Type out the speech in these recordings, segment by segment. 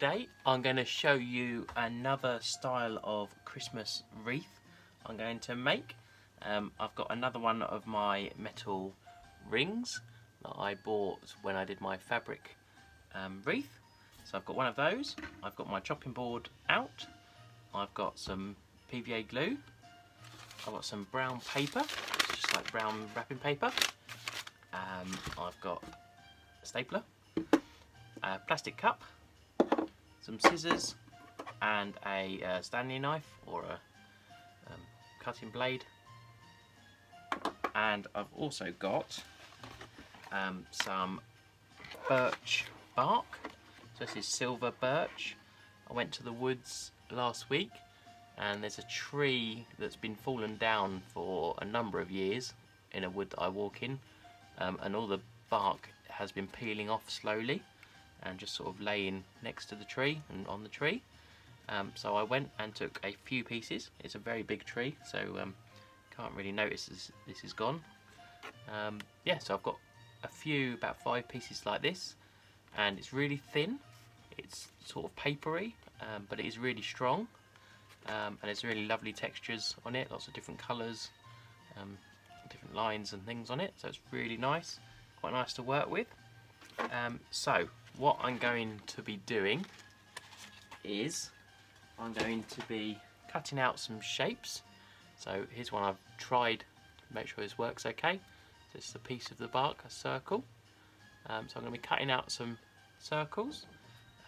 Today I'm going to show you another style of Christmas wreath I'm going to make. I've got another one of my metal rings that I bought when I did my fabric wreath. So I've got one of those, I've got my chopping board out, I've got some PVA glue, I've got some brown paper, just like brown wrapping paper, I've got a stapler, a plastic cup, some scissors and a Stanley knife or a cutting blade, and I've also got some birch bark. So this is silver birch. I went to the woods last week and there's a tree that's been fallen down for a number of years in a wood that I walk in, and all the bark has been peeling off slowly and just sort of laying next to the tree and on the tree. So I went and took a few pieces. It's a very big tree, so can't really notice this is gone. Yeah, so I've got a few, about 5 pieces like this, and it's really thin. It's sort of papery, but it is really strong, and it's really lovely textures on it, lots of different colours, different lines and things on it, so it's really nice, quite nice to work with. So what I'm going to be doing is I'm going to be cutting out some shapes. So here's one I've tried to make sure this works okay. So this is a piece of the bark, a circle. So I'm going to be cutting out some circles.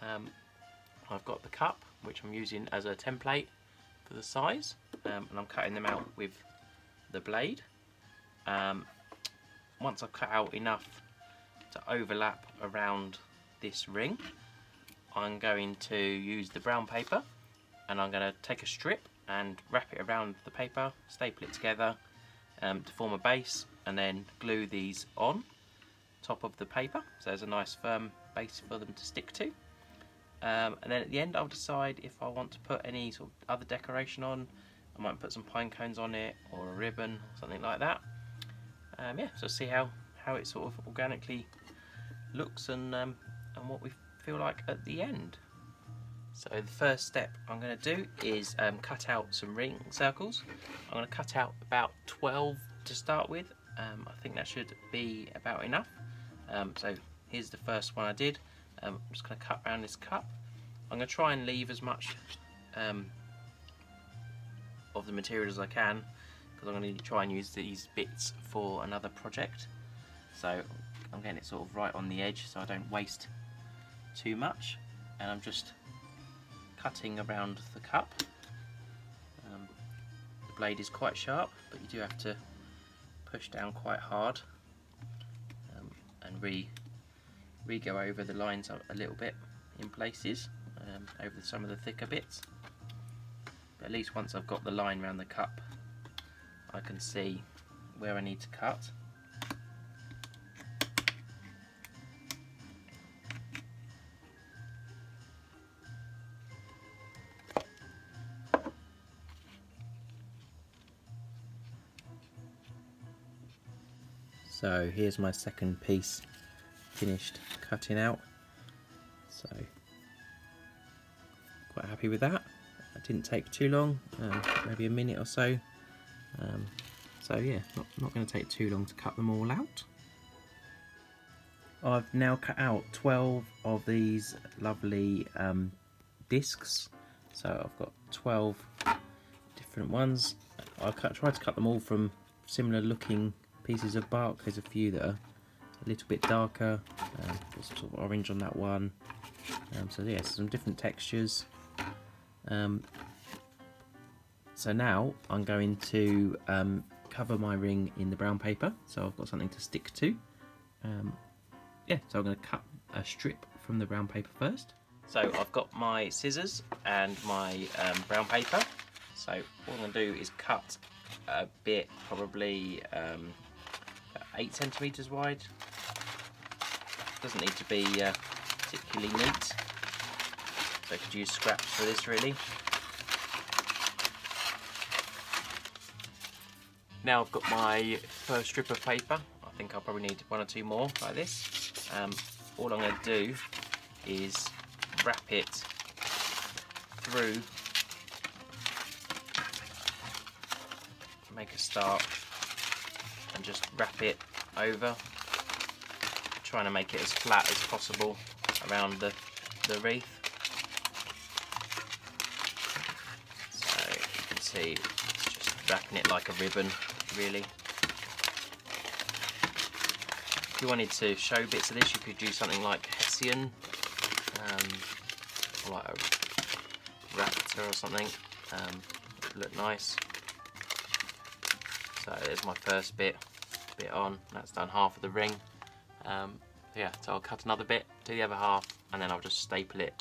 I've got the cup, which I'm using as a template for the size, and I'm cutting them out with the blade. Once I've cut out enough to overlap around this ring, I'm going to use the brown paper, and I'm going to take a strip and wrap it around the paper, staple it together to form a base, and then glue these on top of the paper so there's a nice firm base for them to stick to. And then at the end I'll decide if I want to put any sort of other decoration on. I might put some pine cones on it or a ribbon or something like that. Yeah, so see how it sort of organically looks and what we feel like at the end. So the first step I'm going to do is cut out some ring circles. I'm going to cut out about 12 to start with. I think that should be about enough. So here's the first one I did. I'm just going to cut around this cup. I'm going to try and leave as much of the material as I can, because I'm going to try and use these bits for another project. So I'm getting it sort of right on the edge so I don't waste too much, and I'm just cutting around the cup. The blade is quite sharp, but you do have to push down quite hard and re-go over the lines a little bit in places, over some of the thicker bits. But at least once I've got the line around the cup, I can see where I need to cut. So here's my second piece finished cutting out. So quite happy with that. It didn't take too long, maybe a minute or so. So yeah, not going to take too long to cut them all out. I've now cut out 12 of these lovely discs. So I've got 12 different ones. I tried to cut them all from similar looking pieces of bark. There's a few that are a little bit darker, there's sort of orange on that one, so yeah, some different textures. So now I'm going to cover my ring in the brown paper, so I've got something to stick to. Yeah, so I'm going to cut a strip from the brown paper first. So I've got my scissors and my brown paper, so what I'm going to do is cut a bit, probably 8 centimetres wide. Doesn't need to be particularly neat, so I could use scraps for this really. Now I've got my first strip of paper. I think I'll probably need 1 or 2 more like this. All I'm going to do is wrap it through, make a start and just wrap it over, trying to make it as flat as possible around the wreath. So you can see it's just wrapping it like a ribbon, really. If you wanted to show bits of this, you could do something like Hessian, or like a raptor or something. Look nice. So there's my first bit on. That's done half of the ring. Yeah, so I'll cut another bit, do the other half, and then I'll just staple it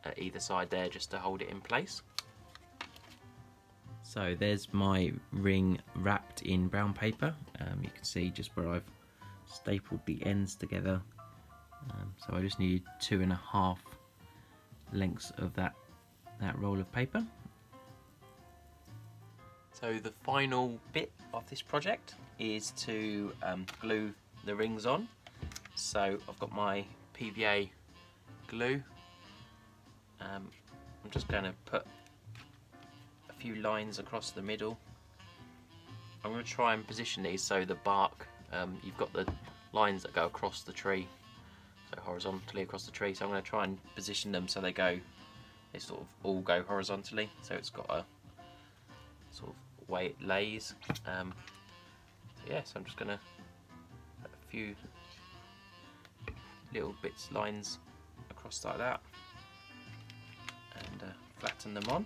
at either side there just to hold it in place. So there's my ring wrapped in brown paper. You can see just where I've stapled the ends together. So I just need 2.5 lengths of that roll of paper. So the final bit of this project is to glue the rings on. So I've got my PVA glue. I'm just going to put a few lines across the middle. I'm going to try and position these so the bark, you've got the lines that go across the tree, so horizontally across the tree. So I'm going to try and position them so they sort of all go horizontally, so it's got a sort of way it lays. So yeah, so I'm just going to put a few little lines across like that, and flatten them on.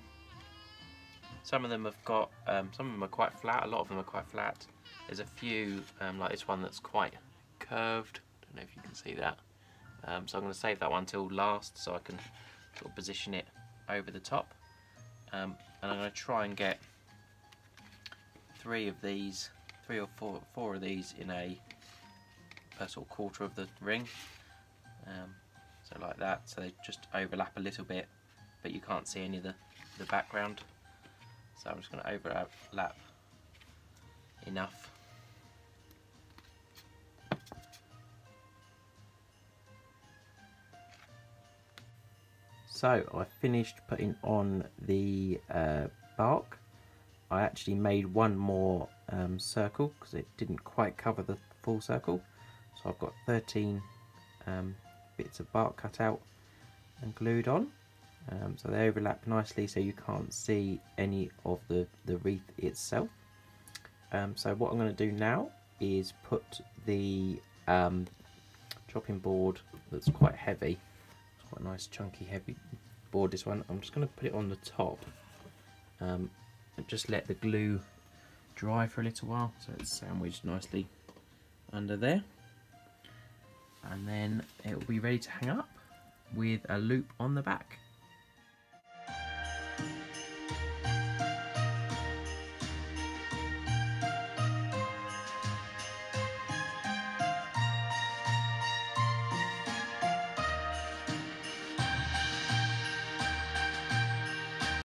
Some of them have got, some of them are quite flat, a lot of them are quite flat. There's a few, like this one, that's quite curved. Don't know if you can see that. So I'm going to save that one till last so I can sort of position it over the top. And I'm going to try and get 3 or 4 of these in a per sort of quarter of the ring. So like that, so they just overlap a little bit, but you can't see any of the background. So I'm just going to overlap enough. So I finished putting on the bark. I actually made one more circle because it didn't quite cover the full circle. So I've got 13 bits of bark cut out and glued on. So they overlap nicely so you can't see any of the wreath itself. So what I'm going to do now is put the chopping board that's quite heavy. It's quite a nice chunky heavy board, this one. I'm just going to put it on the top and just let the glue dry for a little while so it's sandwiched nicely under there, and then it will be ready to hang up with a loop on the back.